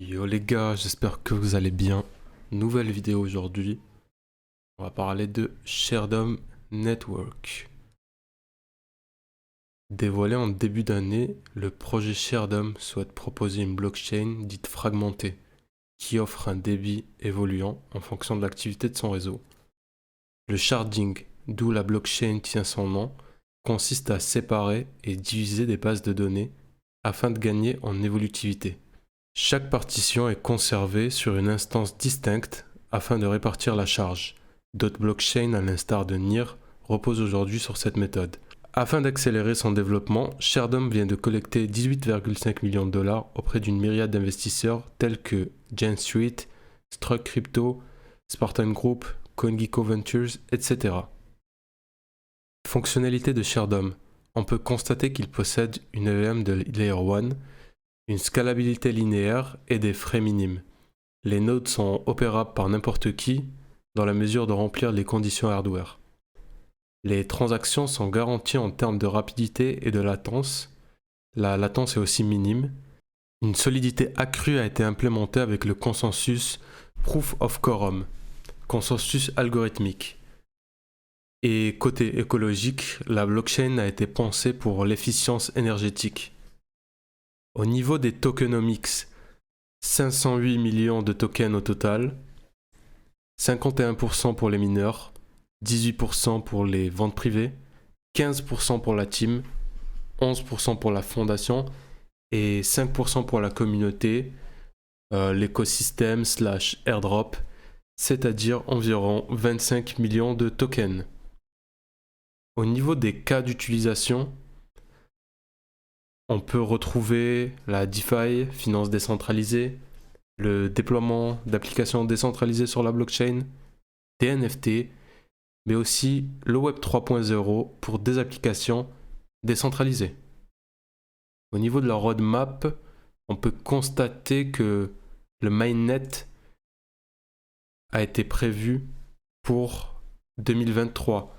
Yo les gars, j'espère que vous allez bien. Nouvelle vidéo aujourd'hui. On va parler de Shardom Network. Dévoilé en début d'année, le projet Shardom souhaite proposer une blockchain dite fragmentée, qui offre un débit évoluant en fonction de l'activité de son réseau. Le sharding, d'où la blockchain tient son nom, consiste à séparer et diviser des bases de données afin de gagner en évolutivité. Chaque partition est conservée sur une instance distincte afin de répartir la charge. D'autres blockchains, à l'instar de NIR, reposent aujourd'hui sur cette méthode. Afin d'accélérer son développement, Shardom vient de collecter 18,5 millions de dollars auprès d'une myriade d'investisseurs tels que Jane Street, Struck Crypto, Spartan Group, CoinGecko Ventures, etc. Fonctionnalité de Shardom. On peut constater qu'il possède une EVM de Layer 1, une scalabilité linéaire et des frais minimes. Les nodes sont opérables par n'importe qui dans la mesure de remplir les conditions hardware. Les transactions sont garanties en termes de rapidité et de latence. La latence est aussi minime. Une solidité accrue a été implémentée avec le consensus Proof of Quorum, consensus algorithmique. Et côté écologique, la blockchain a été pensée pour l'efficience énergétique. Au niveau des tokenomics, 508 millions de tokens au total, 51% pour les mineurs, 18% pour les ventes privées, 15% pour la team, 11% pour la fondation et 5% pour la communauté, l'écosystème / airdrop, c'est-à-dire environ 25 millions de tokens. Au niveau des cas d'utilisation, on peut retrouver la DeFi, finance décentralisée, le déploiement d'applications décentralisées sur la blockchain, des NFT, mais aussi le Web 3.0 pour des applications décentralisées. Au niveau de la roadmap, on peut constater que le mainnet a été prévu pour 2023.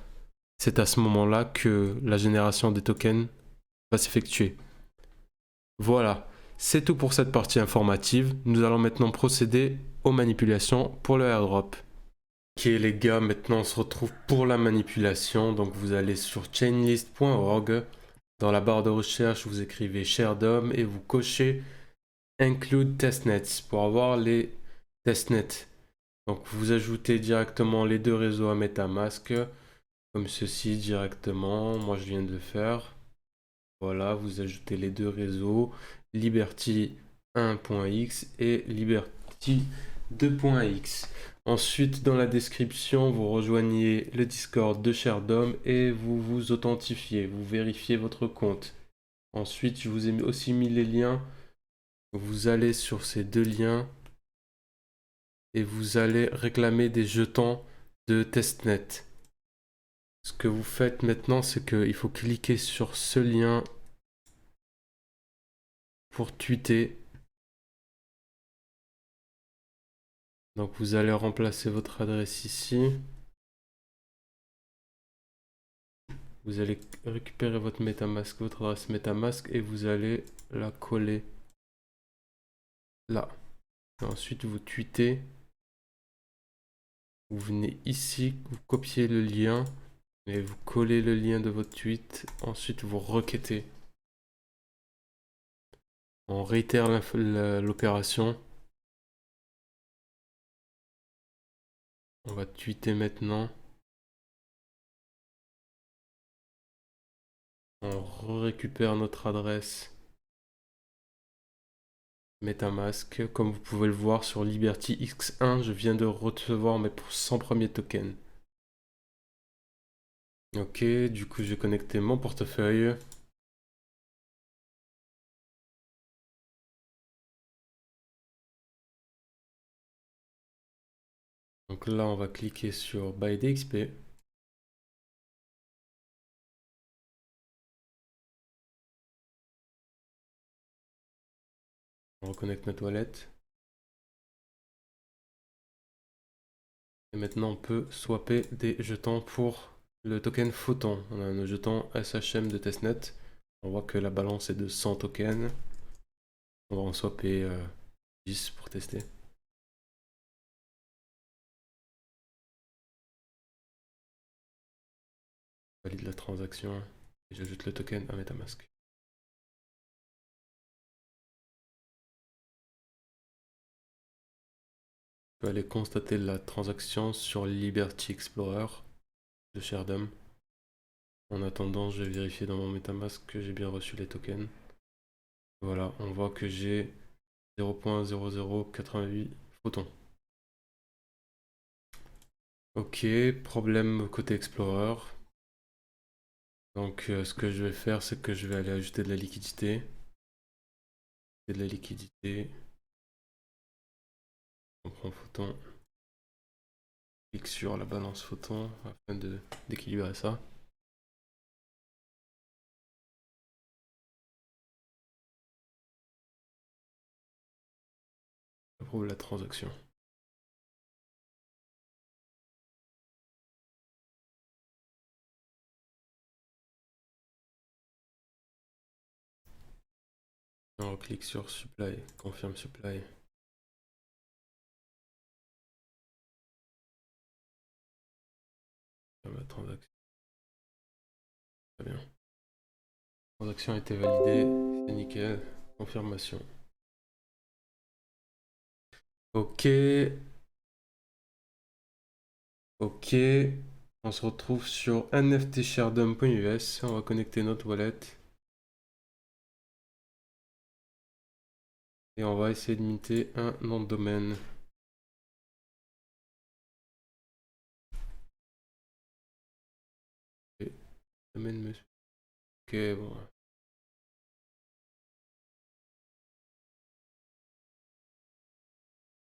C'est à ce moment-là que la génération des tokens va s'effectuer. Voilà, c'est tout pour cette partie informative. Nous allons maintenant procéder aux manipulations pour le airdrop. Ok les gars, maintenant on se retrouve pour la manipulation. Donc vous allez sur chainlist.org. Dans la barre de recherche, vous écrivez Shardom et vous cochez Include testnets pour avoir les testnets. Donc vous ajoutez directement les deux réseaux à MetaMask comme ceci directement. Moi je viens de le faire. Voilà, vous ajoutez les deux réseaux, Liberty 1.x et Liberty 2.x. Ensuite, dans la description, vous rejoignez le Discord de Shardom et vous vous authentifiez, vous vérifiez votre compte. Ensuite, je vous ai aussi mis les liens. Vous allez sur ces deux liens et vous allez réclamer des jetons de testnet. Ce que vous faites maintenant, c'est qu'il faut cliquer sur ce lien pour tweeter. Donc vous allez remplacer votre adresse ici. Vous allez récupérer votre MetaMask, votre adresse MetaMask et vous allez la coller là. Et ensuite vous tweetez. Vous venez ici, vous copiez le lien et vous collez le lien de votre tweet. Ensuite vous requêtez. On réitère l'opération. On va tweeter maintenant. On récupère notre adresse MetaMask. Comme vous pouvez le voir sur Liberty X1, je viens de recevoir mes 100 premiers tokens. Ok, du coup, je vais connecter mon portefeuille. Donc là, on va cliquer sur Buy DXP. On reconnecte notre wallet. Et maintenant, on peut swapper des jetons pour le token Photon. On a nos jetons SHM de testnet. On voit que la balance est de 100 tokens. On va en swapper 10 pour tester. Valide la transaction et j'ajoute le token à MetaMask. Je peux aller constater la transaction sur Liberty Explorer de Sherdam. En attendant, je vais vérifier dans mon MetaMask que j'ai bien reçu les tokens. Voilà, on voit que j'ai 0.0088 photons. Ok, problème côté Explorer. Donc ce que je vais faire, c'est que je vais aller ajouter de la liquidité. Et de la liquidité. On prend photon. Clique sur la balance photon afin d'équilibrer ça. J'approuve la transaction. On clique sur supply, confirme supply. La transaction. Très bien. La transaction a été validée, c'est nickel. Confirmation. Ok. Ok. On se retrouve sur nftshardom.us. On va connecter notre wallet. Et on va essayer de minter un nom de domaine. Okay. Domaine monsieur. Ok, bon.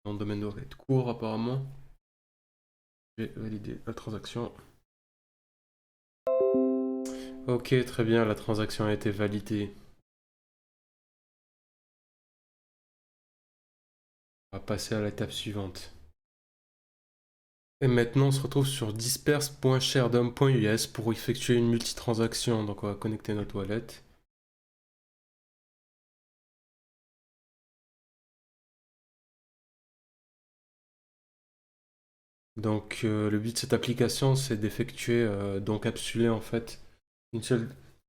Nom de domaine doit être court apparemment. Je vais valider la transaction. Ok, très bien, la transaction a été validée. On va passer à l'étape suivante. Et maintenant, on se retrouve sur disperse.shardom.us pour effectuer une multitransaction. Donc, on va connecter notre wallet. Donc, le but de cette application, c'est d'effectuer, d'encapsuler en fait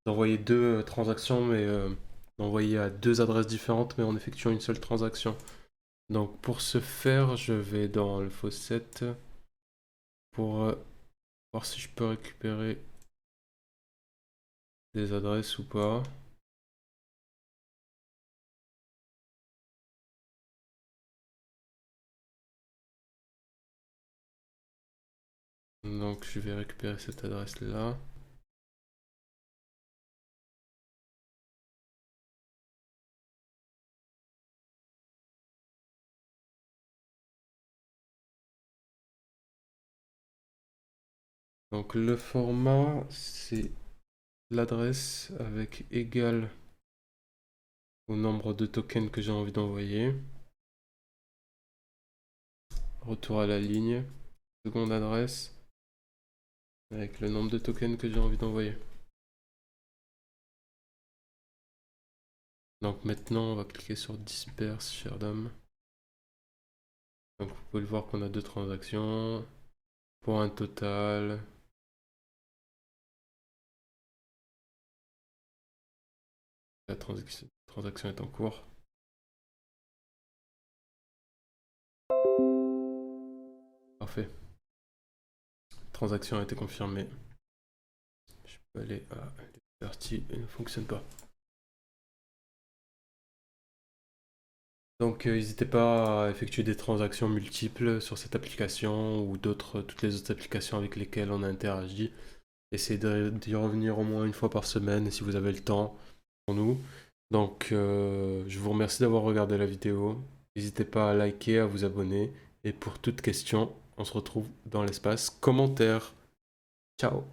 d'envoyer deux transactions, mais d'envoyer à deux adresses différentes, mais en effectuant une seule transaction. Donc, pour ce faire, je vais dans le faucet pour voir si je peux récupérer des adresses ou pas. Donc je vais récupérer cette adresse là. Donc le format c'est l'adresse avec égal au nombre de tokens que j'ai envie d'envoyer. Retour à la ligne. Seconde adresse avec le nombre de tokens que j'ai envie d'envoyer. Donc maintenant on va cliquer sur Disperse Shardom. Donc vous pouvez le voir qu'on a deux transactions pour un total. La transaction est en cours. Parfait. Transaction a été confirmée. Je peux aller à Liberty, elle ne fonctionne pas. Donc n'hésitez pas à effectuer des transactions multiples sur cette application ou toutes les autres applications avec lesquelles on interagit. Essayez d'y revenir au moins une fois par semaine si vous avez le temps pour nous. Donc je vous remercie d'avoir regardé la vidéo. N'hésitez pas à liker, à vous abonner. Et pour toute question, on se retrouve dans l'espace commentaires. Ciao!